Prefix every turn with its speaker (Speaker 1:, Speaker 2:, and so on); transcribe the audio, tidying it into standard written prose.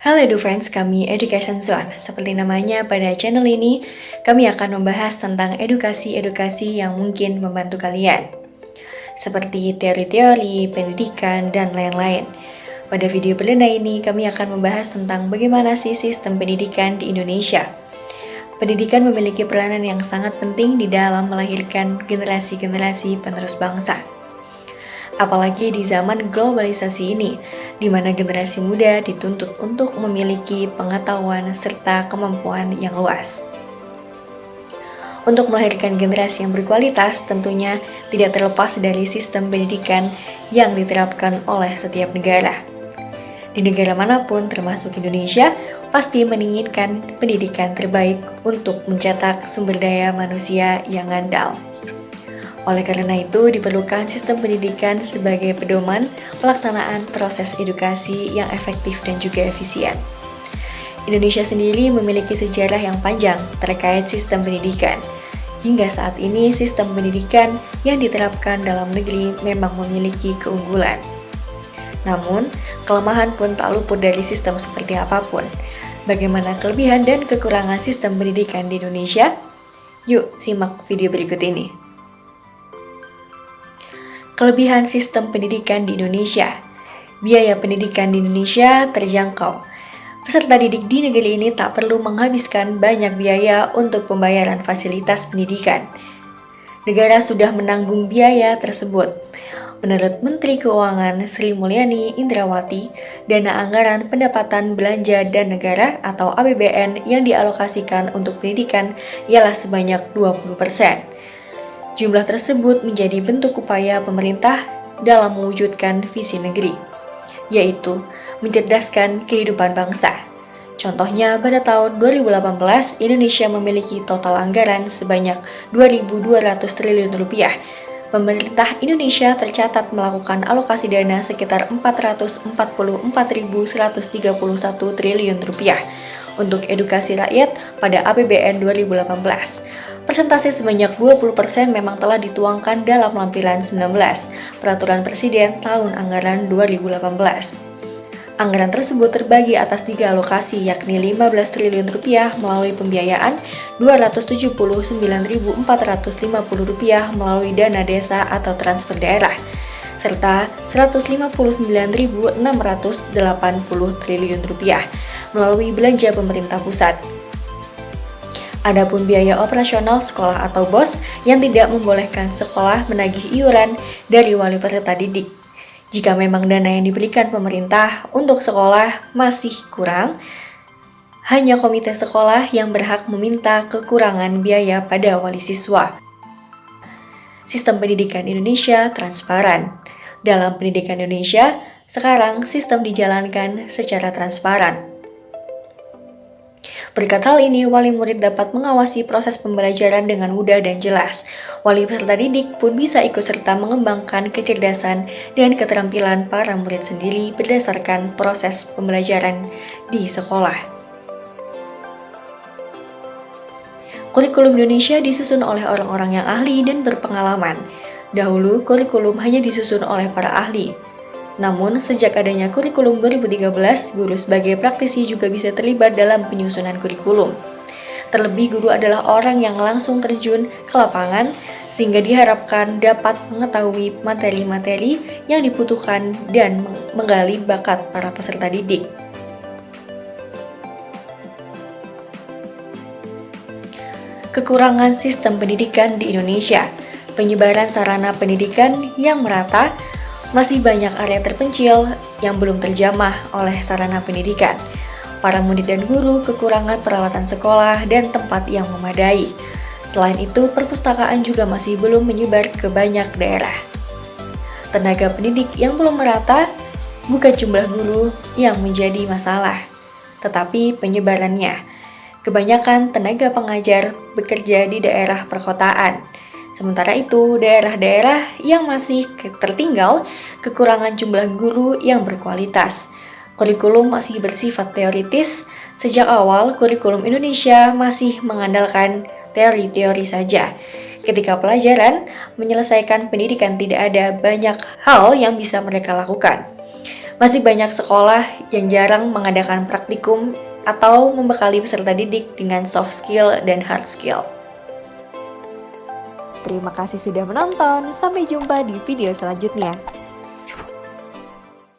Speaker 1: Halo EduFriends, kami Education Zone. Seperti namanya pada channel ini, kami akan membahas tentang edukasi-edukasi yang mungkin membantu kalian. Seperti teori-teori, pendidikan, dan lain-lain. Pada video perdana ini, kami akan membahas tentang bagaimana sih sistem pendidikan di Indonesia. Pendidikan memiliki peranan yang sangat penting di dalam melahirkan generasi-generasi penerus bangsa. Apalagi di zaman globalisasi ini, di mana generasi muda dituntut untuk memiliki pengetahuan serta kemampuan yang luas. Untuk melahirkan generasi yang berkualitas, tentunya tidak terlepas dari sistem pendidikan yang diterapkan oleh setiap negara. Di negara manapun, termasuk Indonesia, pasti menginginkan pendidikan terbaik untuk mencetak sumber daya manusia yang andal. Oleh karena itu, diperlukan sistem pendidikan sebagai pedoman pelaksanaan proses edukasi yang efektif dan juga efisien. Indonesia sendiri memiliki sejarah yang panjang terkait sistem pendidikan. Hingga saat ini, sistem pendidikan yang diterapkan dalam negeri memang memiliki keunggulan. Namun, kelemahan pun tak luput dari sistem seperti apapun. Bagaimana kelebihan dan kekurangan sistem pendidikan di Indonesia? Yuk, simak video berikut ini. Kelebihan sistem pendidikan di Indonesia. Biaya pendidikan di Indonesia terjangkau. Peserta didik di negeri ini tak perlu menghabiskan banyak biaya untuk pembayaran fasilitas pendidikan. Negara sudah menanggung biaya tersebut. Menurut Menteri Keuangan Sri Mulyani Indrawati, dana anggaran pendapatan belanja dan negara atau APBN yang dialokasikan untuk pendidikan ialah sebanyak 20%. Jumlah tersebut menjadi bentuk upaya pemerintah dalam mewujudkan visi negeri, yaitu mencerdaskan kehidupan bangsa. Contohnya, pada tahun 2018, Indonesia memiliki total anggaran sebanyak 2.200 triliun rupiah. Pemerintah Indonesia tercatat melakukan alokasi dana sekitar 444.131 triliun rupiah untuk edukasi rakyat pada APBN 2018. Persentase sebanyak 20% memang telah dituangkan dalam lampiran 19 Peraturan Presiden tahun anggaran 2018. Anggaran tersebut terbagi atas 3 alokasi, yakni 15 triliun rupiah melalui pembiayaan, 279.450 rupiah melalui dana desa atau transfer daerah, serta 159.680 triliun rupiah melalui belanja pemerintah pusat. Adapun biaya operasional sekolah atau BOS yang tidak membolehkan sekolah menagih iuran dari wali peserta didik. Jika memang dana yang diberikan pemerintah untuk sekolah masih kurang, hanya komite sekolah yang berhak meminta kekurangan biaya pada wali siswa. Sistem pendidikan Indonesia transparan. Dalam pendidikan Indonesia, sekarang sistem dijalankan secara transparan. Berkat hal ini, wali murid dapat mengawasi proses pembelajaran dengan mudah dan jelas. Wali peserta didik pun bisa ikut serta mengembangkan kecerdasan dan keterampilan para murid sendiri berdasarkan proses pembelajaran di sekolah. Kurikulum Indonesia disusun oleh orang-orang yang ahli dan berpengalaman. Dahulu, kurikulum hanya disusun oleh para ahli. Namun, sejak adanya kurikulum 2013, guru sebagai praktisi juga bisa terlibat dalam penyusunan kurikulum. Terlebih, guru adalah orang yang langsung terjun ke lapangan, sehingga diharapkan dapat mengetahui materi-materi yang dibutuhkan dan menggali bakat para peserta didik. Kekurangan sistem pendidikan di Indonesia. Penyebaran sarana pendidikan yang merata, masih banyak area terpencil yang belum terjamah oleh sarana pendidikan. Para murid dan guru kekurangan peralatan sekolah dan tempat yang memadai. Selain itu, perpustakaan juga masih belum menyebar ke banyak daerah. Tenaga pendidik yang belum merata, bukan jumlah guru yang menjadi masalah, tetapi penyebarannya. Kebanyakan tenaga pengajar bekerja di daerah perkotaan. Sementara itu, daerah-daerah yang masih tertinggal kekurangan jumlah guru yang berkualitas. Kurikulum masih bersifat teoritis. Sejak awal, kurikulum Indonesia masih mengandalkan teori-teori saja. Ketika pelajaran menyelesaikan pendidikan, tidak ada banyak hal yang bisa mereka lakukan. Masih banyak sekolah yang jarang mengadakan praktikum atau membekali peserta didik dengan soft skill dan hard skill. Terima kasih sudah menonton, sampai jumpa di video selanjutnya.